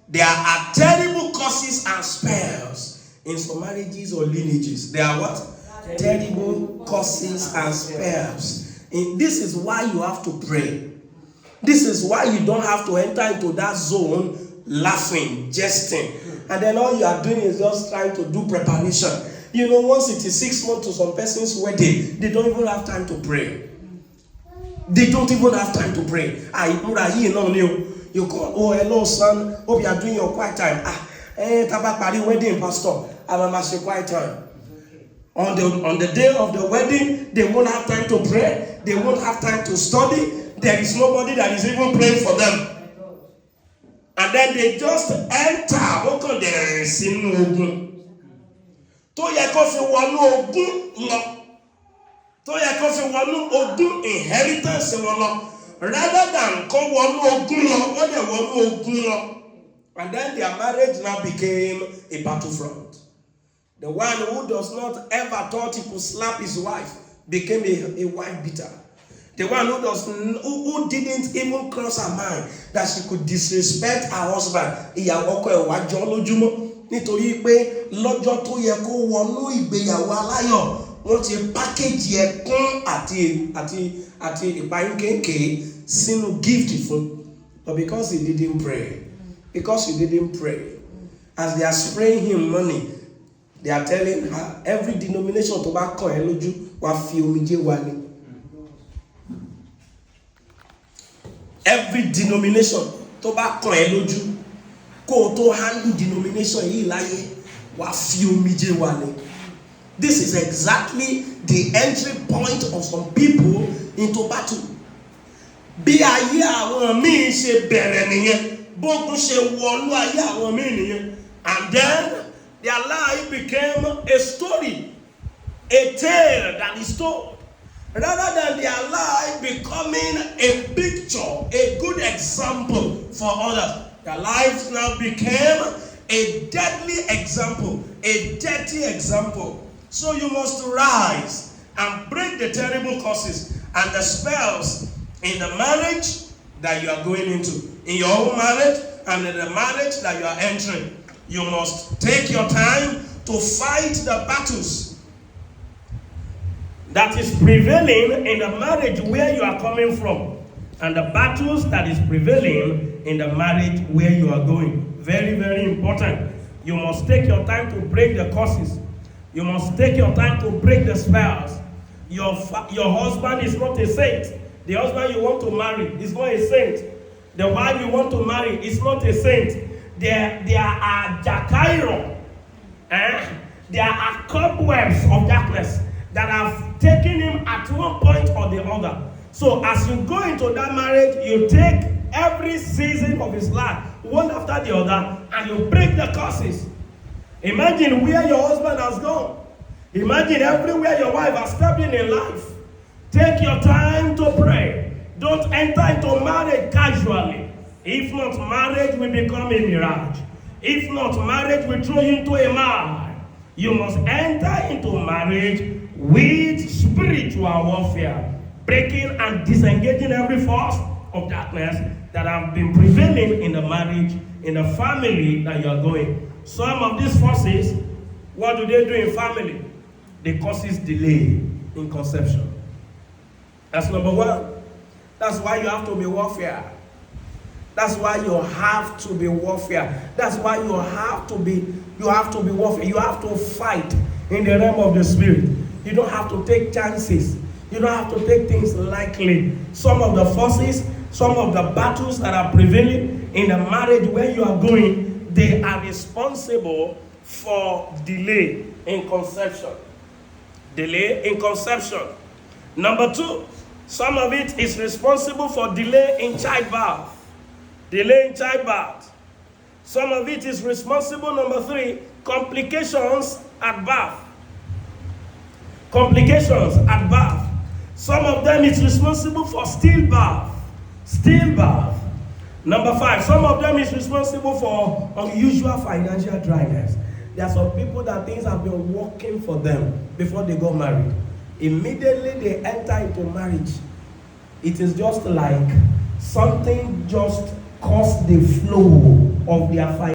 There are terrible curses and spells in some marriages or lineages. There are what? Terrible curses and spells. This is why you have to pray. This is why you don't have to enter into that zone laughing, jesting. And then all you are doing is just trying to do preparation. You know, once it is 6 months to some person's wedding, they don't even have time to pray. They don't even have time to pray. You call, oh, hello, son. Hope you are doing your quiet time. Tabak wedding, pastor. I'm a quiet time. On the day of the wedding, they won't have time to pray. They won't have time to study. There is nobody that is even praying for them. And then they just enter. What there is in ogun? To yẹ kó fi wọnú ogun lọ. To yẹ kó fi wọnú ogun inheritance wọn lọ. Rather than kó wọnú ogun lọ, wọ́n dẹ̀ wọnú ogun lọ. And then their marriage now became a battlefront. The one who does not ever thought he could slap his wife became a wife beater. The one who didn't even cross her mind that she could disrespect her husband. Ìyàwó ọkọ ẹ̀ wá jọ lójúmọ́ nítorí pé lọ́jọ́ tó yẹ kó wọnú ìgbéyàwó aláyọ̀ wọ́n ti pákéjì ẹkún àti ìpayín kéèké sínú gift fún. But because he didn't pray, as they are spraying him money, they are telling her every denomination tó bá kàn ẹ́ lójú wá fi omijé wá ni. Every denomination tó bá kàn ẹ́ lójú kó tó handle denomination yìí láyé wá fi omijé wá ni. This is exactly the entry point of some people into battle. Bí ayé àwọn míì ṣe bẹ̀rẹ̀ nìyẹn, bógun ṣe wọnú ayé àwọn míì nìyẹn. And then their life became a story, a tale that is told. Rather than their life becoming a picture, a good example for others, their lives now became a deadly example, a dirty example. So you must rise and break the terrible curses and the spells in the marriage that you are going into, in your own marriage and in the marriage that you are entering. You must take your time to fight the battles that is prevailing in the marriage where you are coming from, and the battles that is prevailing in the marriage where you are going. Very, very important. You must take your time to break the curses. You must take your time to break the spells. Your husband is not a saint. The husband you want to marry is not a saint. The wife you want to marry is not a saint. There are jakairo. There are cobwebs of darkness that have taken him at one point or the other. So as you go into that marriage, you take every season of his life, one after the other, and you break the curses. Imagine where your husband has gone. Imagine everywhere your wife has stepped in life. Take your time to pray. Don't enter into marriage casually. If not, marriage will become a mirage. If not, marriage will throw you into a mire. You must enter into marriage with spiritual warfare, breaking and disengaging every force of darkness that have been prevailing in the marriage, in the family that you are going. Some of these forces, what do they do in family? They causes delay in conception. That's number one. That's why you have to be warfare. That's why you have to be warfare. That's why you have to be warfare. You have to fight in the realm of the spirit. You don't have to take chances. You don't have to take things lightly. Some of the forces, some of the battles that are prevailing in the marriage where you are going, they are responsible for delay in conception. Delay in conception. Number two, some of it is responsible for delay in childbirth. Delay in childbirth. Some of it is responsible, number three, complications at birth. Complications at birth. Some of them is responsible for stillbirth. Stillbirth. Number five, some of them is responsible for unusual financial dryness. There are some people that things have been working for them before they got married. Immediately they enter into marriage, it is just like something just caused the flow of their